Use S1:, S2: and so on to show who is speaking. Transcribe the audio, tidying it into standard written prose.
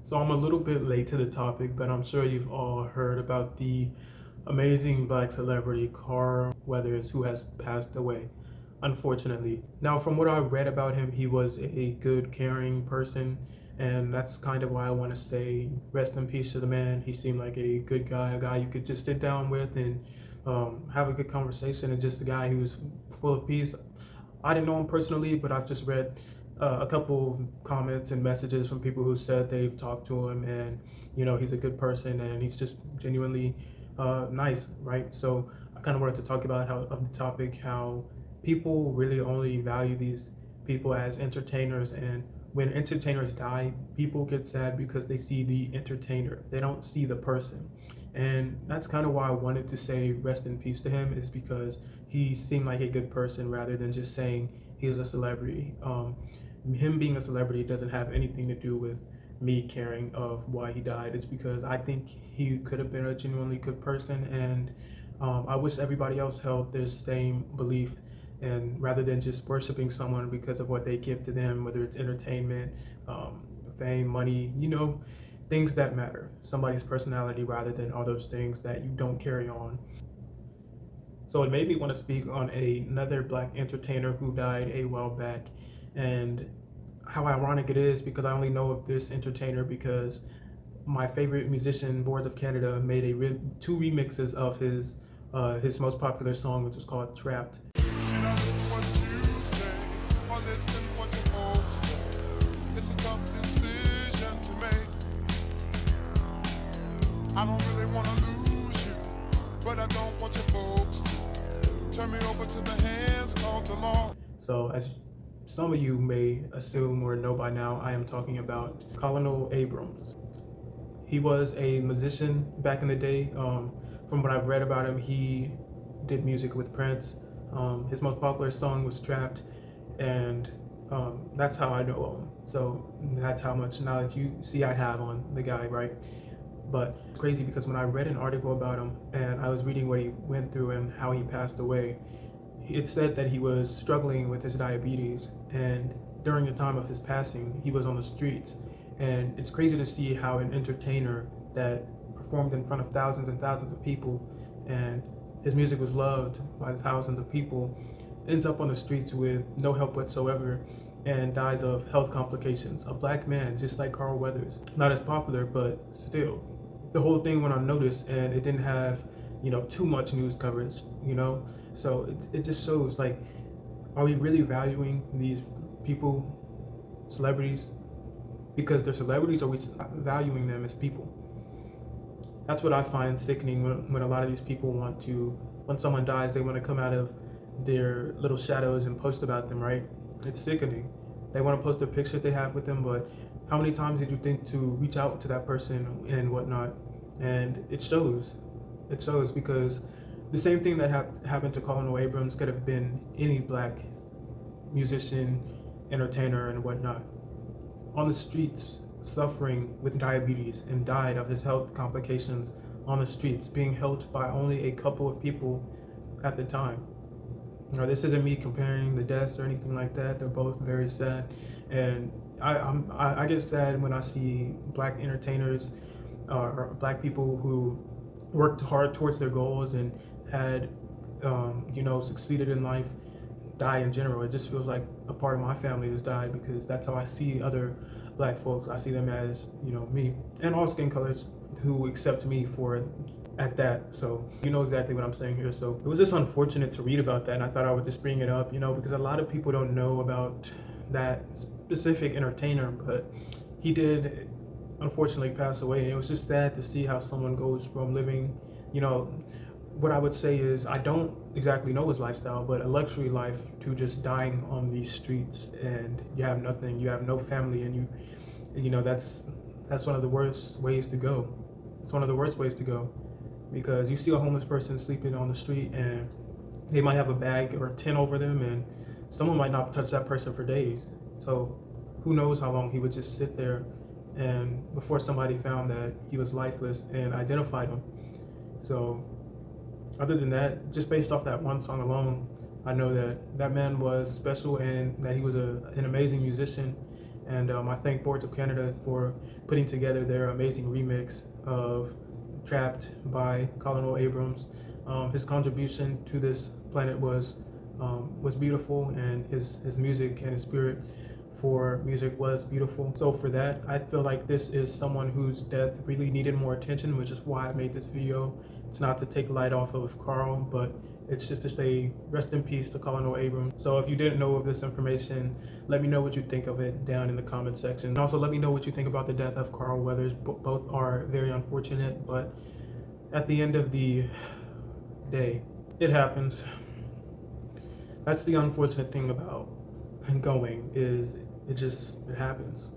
S1: So I'm a little bit late to the topic, but I'm sure you've all heard about the amazing black celebrity Carl Weathers, who has passed away, unfortunately. Now, from what I've read about him, he was a good, caring person, and that's kind of why I want to say rest in peace to the man. He seemed like a good guy, a guy you could just sit down with and have a good conversation, and just a guy who was full of peace. I didn't know him personally, but I've just read a couple of comments and messages from people who said they've talked to him, and he's a good person and he's just genuinely nice, right? So I kind of wanted to talk about how of the topic, how people really only value these people as entertainers, and when entertainers die, people get sad because they see the entertainer, they don't see the person. And that's kind of why I wanted to say rest in peace to him, is because he seemed like a good person rather than just saying he's a celebrity. Him being a celebrity doesn't have anything to do with me caring of why he died. It's because I think he could have been a genuinely good person, and I wish everybody else held this same belief, and rather than just worshiping someone because of what they give to them, whether it's entertainment, fame, money, things that matter, somebody's personality, rather than all those things that you don't carry on. So it made me want to speak on another black entertainer who died a while back, and how ironic it is because I only know of this entertainer because my favorite musician, Boards of Canada, made two remixes of his most popular song, which is called "Trapped." I don't really want to lose you, but I don't want your folks to turn me over to the hands of the law. So, as some of you may assume or know by now, I am talking about Colonel Abrams. He was a musician back in the day. From what I've read about him, he did music with Prince. His most popular song was "Trapped," and that's how I know him. So that's how much knowledge you see I have on the guy, right? But it's crazy because when I read an article about him and I was reading what he went through and how he passed away, it said that he was struggling with his diabetes, and during the time of his passing, he was on the streets. And it's crazy to see how an entertainer that performed in front of thousands and thousands of people, and his music was loved by thousands of people, ends up on the streets with no help whatsoever and dies of health complications. A black man, just like Carl Weathers. Not as popular, but still. The whole thing went unnoticed, and it didn't have, too much news coverage. So it just shows, like, are we really valuing these people, celebrities, because they're celebrities, or are we valuing them as people? That's what I find sickening when a lot of these people when someone dies, they want to come out of their little shadows and post about them, right? It's sickening. They want to post the pictures they have with them, but how many times did you think to reach out to that person and whatnot? And it shows. It shows because the same thing that happened to Colonel Abrams could have been any black musician, entertainer, and whatnot. On the streets, suffering with diabetes, and died of his health complications on the streets, being helped by only a couple of people at the time. This isn't me comparing the deaths or anything like that. They're both very sad, and I get sad when I see black entertainers or black people who worked hard towards their goals and had succeeded in life die in general. It just feels like a part of my family has died, because that's how I see other black folks. I see them as me, and all skin colors who accept me for at that. So you know exactly what I'm saying here. So it was just unfortunate to read about that, and I thought I would just bring it up, because a lot of people don't know about that specific entertainer, but he did unfortunately pass away. And it was just sad to see how someone goes from living, what I would say is, I don't exactly know his lifestyle, but a luxury life, to just dying on these streets, and you have nothing, you have no family, and that's one of the worst ways to go. It's one of the worst ways to go, because you see a homeless person sleeping on the street, and they might have a bag or a tent over them, and someone might not touch that person for days. So who knows how long he would just sit there, and before somebody found that he was lifeless and identified him. So other than that, just based off that one song alone, I know that that man was special, and that he was an amazing musician, And I thank Boards of Canada for putting together their amazing remix of Trapped by Colonel Abrams. His contribution to this planet was beautiful, and his music and his spirit for music was beautiful. So for that, I feel like this is someone whose death really needed more attention, which is why I made this video. It's not to take light off of Carl, but it's just to say rest in peace to Colonel Abrams. So if you didn't know of this information, let me know what you think of it down in the comment section. And also let me know what you think about the death of Carl Weathers. Both are very unfortunate, but at the end of the day, it happens. That's the unfortunate thing about going, is it happens.